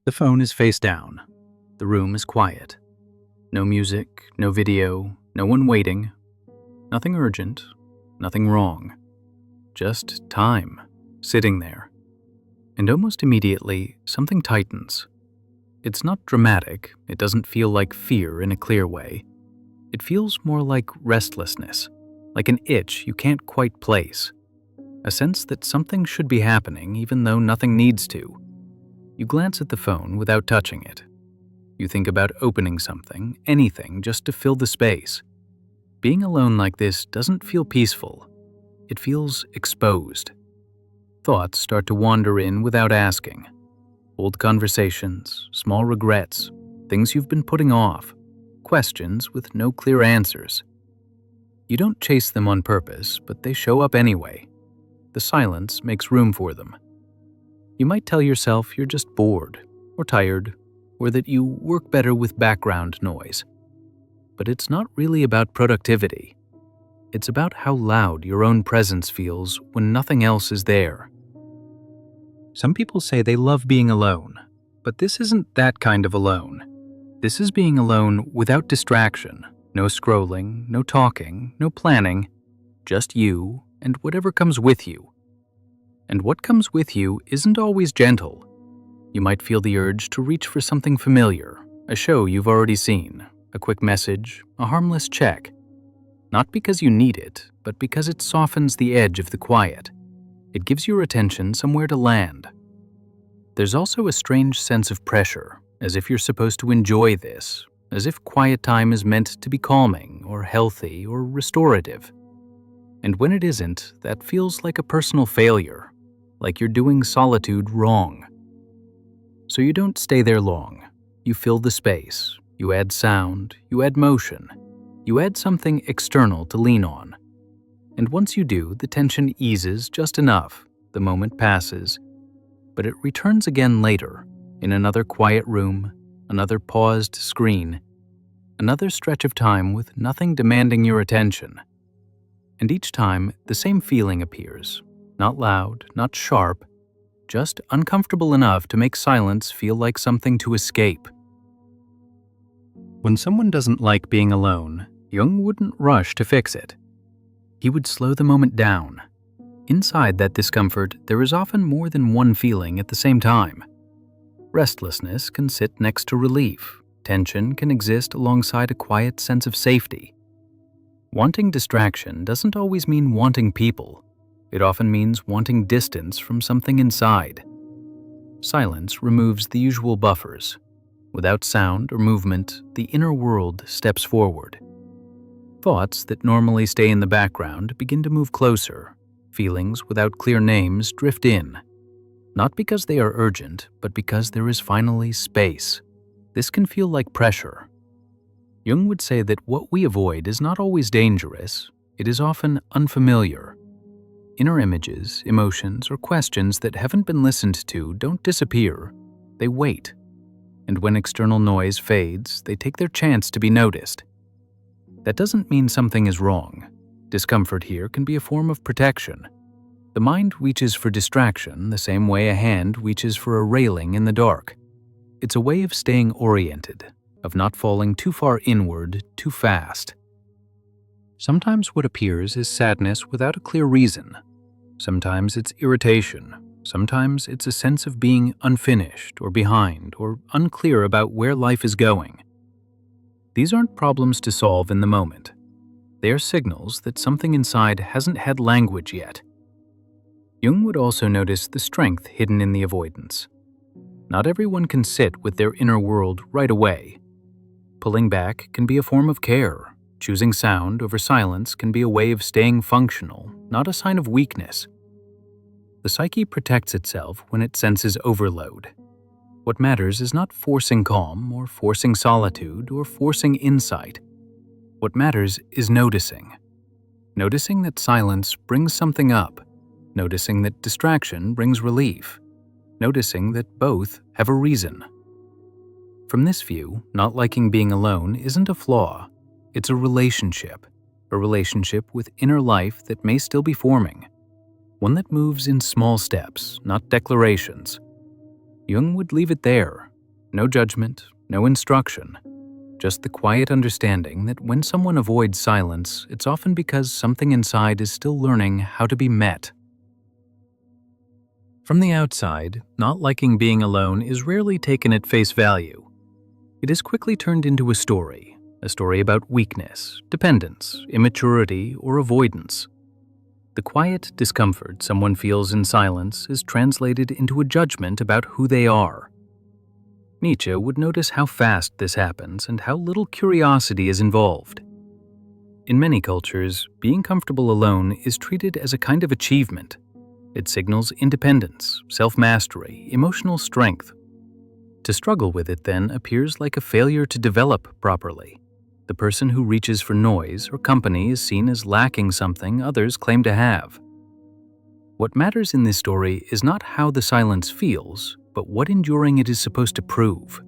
The phone is face down. The room is quiet. No music, no video, no one waiting. Nothing urgent, nothing wrong. Just time, sitting there. And almost immediately, something tightens. It's not dramatic. It doesn't feel like fear in a clear way. It feels more like restlessness, like an itch you can't quite place. A sense that something should be happening even though nothing needs to. You glance at the phone without touching it. You think about opening something, anything, just to fill the space. Being alone like this doesn't feel peaceful. It feels exposed. Thoughts start to wander in without asking. Old conversations, small regrets, things you've been putting off, questions with no clear answers. You don't chase them on purpose, but they show up anyway. The silence makes room for them. You might tell yourself you're just bored, or tired, or that you work better with background noise. But it's not really about productivity. It's about how loud your own presence feels when nothing else is there. Some people say they love being alone, but this isn't that kind of alone. This is being alone without distraction, no scrolling, no talking, no planning, just you and whatever comes with you. And what comes with you isn't always gentle. You might feel the urge to reach for something familiar, a show you've already seen, a quick message, a harmless check. Not because you need it, but because it softens the edge of the quiet. It gives your attention somewhere to land. There's also a strange sense of pressure, as if you're supposed to enjoy this, as if quiet time is meant to be calming or healthy or restorative. And when it isn't, that feels like a personal failure, like you're doing solitude wrong. So you don't stay there long. You fill the space. You add sound. You add motion. You add something external to lean on. And once you do, the tension eases just enough. The moment passes. But it returns again later, in another quiet room, another paused screen, another stretch of time with nothing demanding your attention. And each time, the same feeling appears. Not loud, not sharp, just uncomfortable enough to make silence feel like something to escape. When someone doesn't like being alone, Jung wouldn't rush to fix it. He would slow the moment down. Inside that discomfort, there is often more than one feeling at the same time. Restlessness can sit next to relief. Tension can exist alongside a quiet sense of safety. Wanting distraction doesn't always mean wanting people. It often means wanting distance from something inside. Silence removes the usual buffers. Without sound or movement, the inner world steps forward. Thoughts that normally stay in the background begin to move closer. Feelings without clear names drift in. Not because they are urgent, but because there is finally space. This can feel like pressure. Jung would say that what we avoid is not always dangerous. It is often unfamiliar. Inner images, emotions, or questions that haven't been listened to don't disappear. They wait. And when external noise fades, they take their chance to be noticed. That doesn't mean something is wrong. Discomfort here can be a form of protection. The mind reaches for distraction the same way a hand reaches for a railing in the dark. It's a way of staying oriented, of not falling too far inward too fast. Sometimes what appears is sadness without a clear reason. Sometimes it's irritation. Sometimes it's a sense of being unfinished or behind or unclear about where life is going. These aren't problems to solve in the moment. They are signals that something inside hasn't had language yet. Jung would also notice the strength hidden in the avoidance. Not everyone can sit with their inner world right away. Pulling back can be a form of care. Choosing sound over silence can be a way of staying functional, not a sign of weakness. The psyche protects itself when it senses overload. What matters is not forcing calm or forcing solitude or forcing insight. What matters is noticing. Noticing that silence brings something up. Noticing that distraction brings relief. Noticing that both have a reason. From this view, not liking being alone isn't a flaw. It's a relationship with inner life that may still be forming, one that moves in small steps, not declarations. Jung would leave it there, No judgment, no instruction. Just the quiet understanding that when someone avoids silence, it's often because something inside is still learning how to be met. From the outside, not liking being alone is rarely taken at face value. It is quickly turned into a story about weakness, dependence, immaturity, or avoidance. The quiet discomfort someone feels in silence is translated into a judgment about who they are. Nietzsche would notice how fast this happens and how little curiosity is involved. In many cultures, being comfortable alone is treated as a kind of achievement. It signals independence, self-mastery, emotional strength. To struggle with it then appears like a failure to develop properly. The person who reaches for noise or company is seen as lacking something others claim to have. What matters in this story is not how the silence feels, but what enduring it is supposed to prove.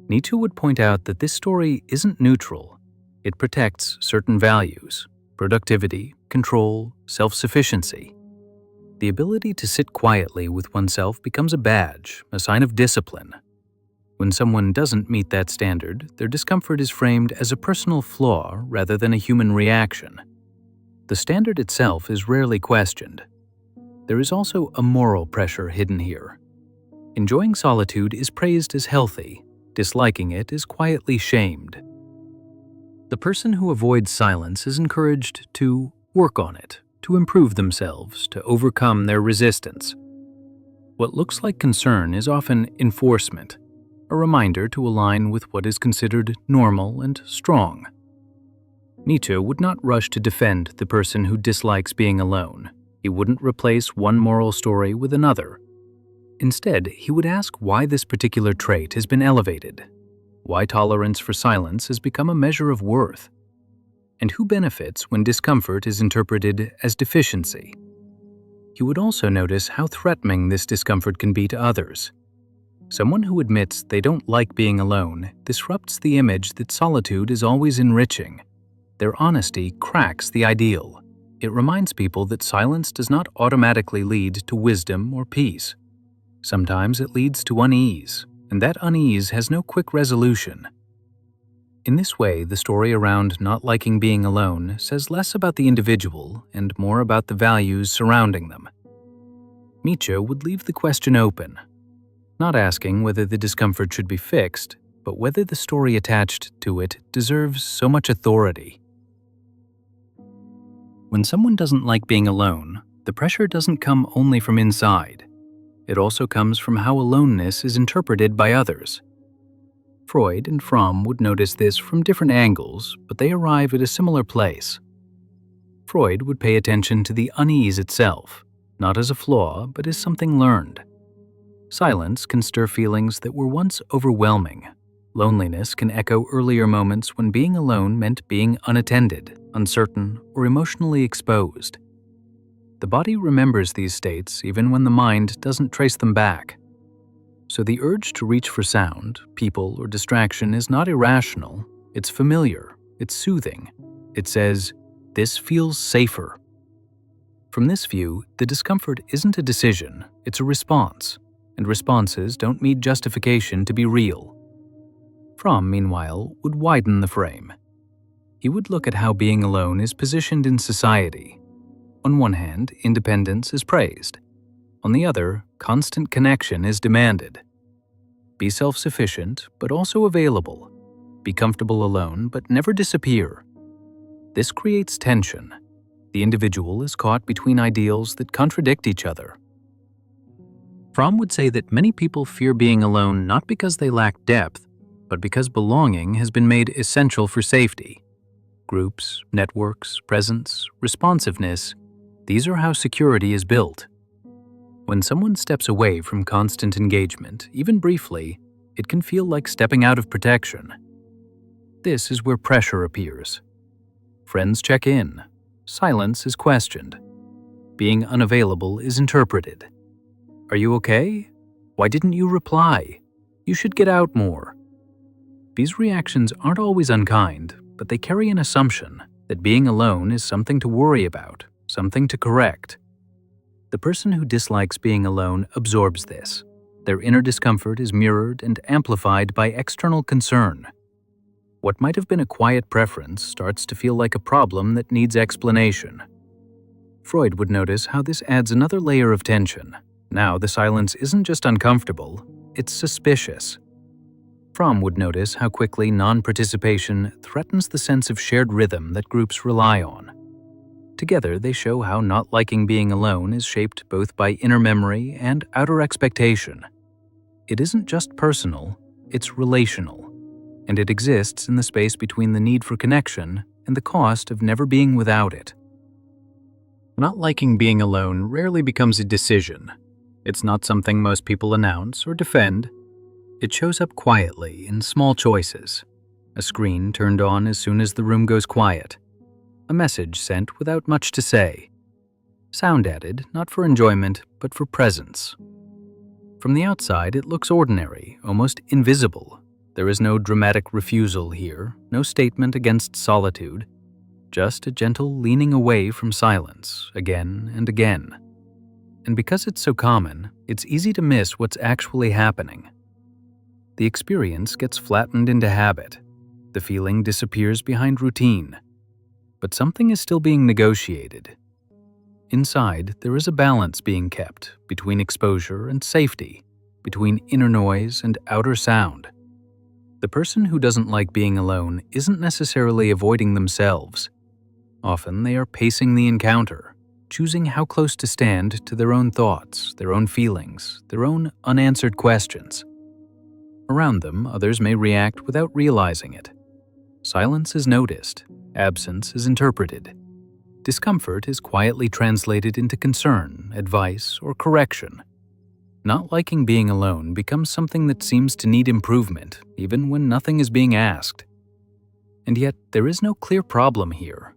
Nietzsche would point out that this story isn't neutral. It protects certain values: productivity, control, self-sufficiency. The ability to sit quietly with oneself becomes a badge, a sign of discipline. When someone doesn't meet that standard, their discomfort is framed as a personal flaw rather than a human reaction. The standard itself is rarely questioned. There is also a moral pressure hidden here. Enjoying solitude is praised as healthy, disliking it is quietly shamed. The person who avoids silence is encouraged to work on it, to improve themselves, to overcome their resistance. What looks like concern is often enforcement, a reminder to align with what is considered normal and strong. Nietzsche would not rush to defend the person who dislikes being alone. He wouldn't replace one moral story with another. Instead, he would ask why this particular trait has been elevated, why tolerance for silence has become a measure of worth, and who benefits when discomfort is interpreted as deficiency. He would also notice how threatening this discomfort can be to others. Someone who admits they don't like being alone disrupts the image that solitude is always enriching. Their honesty cracks the ideal. It reminds people that silence does not automatically lead to wisdom or peace. Sometimes it leads to unease, and that unease has no quick resolution. In this way, the story around not liking being alone says less about the individual and more about the values surrounding them. Nietzsche would leave the question open, not asking whether the discomfort should be fixed, but whether the story attached to it deserves so much authority. When someone doesn't like being alone, the pressure doesn't come only from inside. It also comes from how aloneness is interpreted by others. Freud and Fromm would notice this from different angles, but they arrive at a similar place. Freud would pay attention to the unease itself, not as a flaw, but as something learned. Silence can stir feelings that were once overwhelming. Loneliness can echo earlier moments when being alone meant being unattended, uncertain, or emotionally exposed. The body remembers these states even when the mind doesn't trace them back. So the urge to reach for sound, people, or distraction is not irrational. It's familiar. It's soothing. It says, "This feels safer." From this view, the discomfort isn't a decision, it's a response, and responses don't need justification to be real. Fromm, meanwhile, would widen the frame. He would look at how being alone is positioned in society. On one hand, independence is praised. On the other, constant connection is demanded. Be self-sufficient, but also available. Be comfortable alone, but never disappear. This creates tension. The individual is caught between ideals that contradict each other. Fromm would say that many people fear being alone not because they lack depth, but because belonging has been made essential for safety. Groups, networks, presence, responsiveness, these are how security is built. When someone steps away from constant engagement, even briefly, it can feel like stepping out of protection. This is where pressure appears. Friends check in. Silence is questioned. Being unavailable is interpreted. "Are you okay? Why didn't you reply? You should get out more." These reactions aren't always unkind, but they carry an assumption that being alone is something to worry about, something to correct. The person who dislikes being alone absorbs this. their inner discomfort is mirrored and amplified by external concern. What might have been a quiet preference starts to feel like a problem that needs explanation. Freud would notice how this adds another layer of tension. Now, the silence isn't just uncomfortable, it's suspicious. Fromm would notice how quickly non-participation threatens the sense of shared rhythm that groups rely on. Together, they show how not liking being alone is shaped both by inner memory and outer expectation. It isn't just personal, it's relational, and it exists in the space between the need for connection and the cost of never being without it. Not liking being alone rarely becomes a decision. It's not something most people announce or defend. It shows up quietly in small choices. A screen turned on as soon as the room goes quiet. A message sent without much to say. Sound added, not for enjoyment, but for presence. From the outside, it looks ordinary, almost invisible. There is no dramatic refusal here, no statement against solitude, just a gentle leaning away from silence, again and again. And because it's so common, it's easy to miss what's actually happening. The experience gets flattened into habit. The feeling disappears behind routine. But something is still being negotiated. Inside, there is a balance being kept between exposure and safety, between inner noise and outer sound. The person who doesn't like being alone isn't necessarily avoiding themselves. Often they are pacing the encounter, choosing how close to stand to their own thoughts, their own feelings, their own unanswered questions. Around them, others may react without realizing it. Silence is noticed, absence is interpreted. Discomfort is quietly translated into concern, advice, or correction. Not liking being alone becomes something that seems to need improvement, even when nothing is being asked. And yet, there is no clear problem here.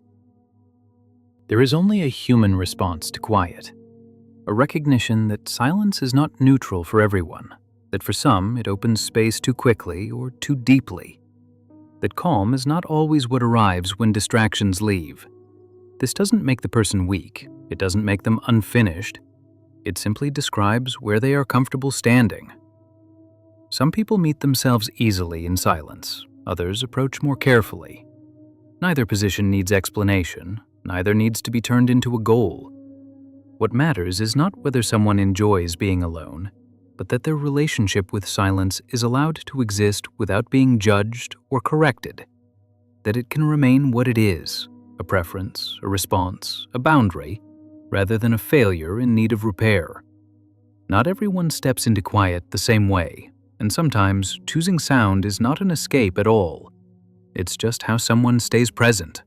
There is only a human response to quiet, a recognition that silence is not neutral for everyone, that for some it opens space too quickly or too deeply, that calm is not always what arrives when distractions leave. This doesn't make the person weak, it doesn't make them unfinished, it simply describes where they are comfortable standing. Some people meet themselves easily in silence, others approach more carefully. Neither position needs explanation, neither needs to be turned into a goal. What matters is not whether someone enjoys being alone, but that their relationship with silence is allowed to exist without being judged or corrected, that it can remain what it is, a preference, a response, a boundary, rather than a failure in need of repair. Not everyone steps into quiet the same way, and sometimes choosing sound is not an escape at all. It's just how someone stays present.